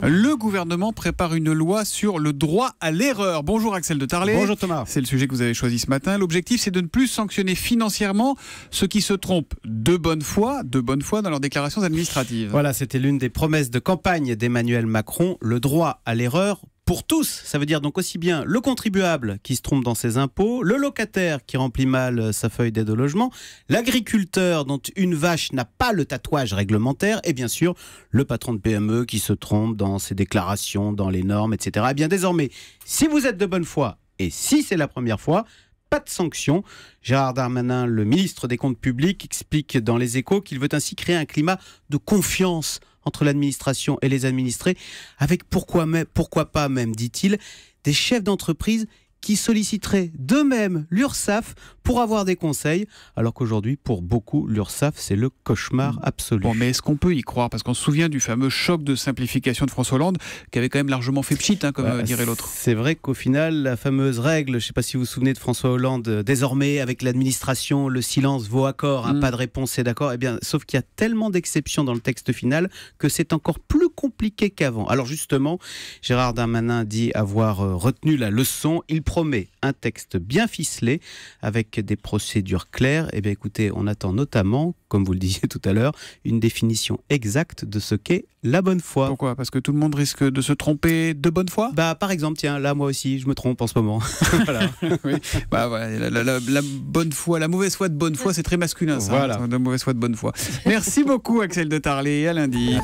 Le gouvernement prépare une loi sur le droit à l'erreur. Bonjour Axel de Tarlet. Bonjour Thomas. C'est le sujet que vous avez choisi ce matin. L'objectif, c'est de ne plus sanctionner financièrement ceux qui se trompent de bonne foi dans leurs déclarations administratives. Voilà, c'était l'une des promesses de campagne d'Emmanuel Macron, le droit à l'erreur pour tous. Ça veut dire donc aussi bien le contribuable qui se trompe dans ses impôts, le locataire qui remplit mal sa feuille d'aide au logement, l'agriculteur dont une vache n'a pas le tatouage réglementaire et bien sûr le patron de PME qui se trompe dans ses déclarations, dans les normes, etc. Eh bien désormais, si vous êtes de bonne foi et si c'est la première fois, pas de sanction. Gérald Darmanin, le ministre des Comptes publics, explique dans Les Échos qu'il veut ainsi créer un climat de confiance entre l'administration et les administrés, avec pourquoi pas même, dit-il, des chefs d'entreprise qui solliciteraient d'eux-mêmes l'URSSAF pour avoir des conseils, alors qu'aujourd'hui, pour beaucoup, l'URSSAF, c'est le cauchemar absolu. Bon, mais est-ce qu'on peut y croire? Parce qu'on se souvient du fameux choc de simplification de François Hollande, qui avait quand même largement fait pchit, comme dirait l'autre. C'est vrai qu'au final, la fameuse règle, je ne sais pas si vous vous souvenez de François Hollande, désormais, avec l'administration, le silence vaut accord, pas de réponse, c'est d'accord. Eh bien, sauf qu'il y a tellement d'exceptions dans le texte final que c'est encore plus compliqué qu'avant. Alors justement, Gérald Darmanin dit avoir retenu la leçon. Il promet un texte bien ficelé avec des procédures claires. Eh bien écoutez, on attend notamment, comme vous le disiez tout à l'heure, une définition exacte de ce qu'est la bonne foi. Pourquoi? Parce que tout le monde risque de se tromper de bonne foi? Par exemple, tiens, là moi aussi, je me trompe en ce moment. Voilà. Oui. Ouais, la bonne foi, la mauvaise foi de bonne foi, c'est très masculin ça. Voilà. La mauvaise foi de bonne foi. Merci beaucoup Axel de Tarlet, à lundi.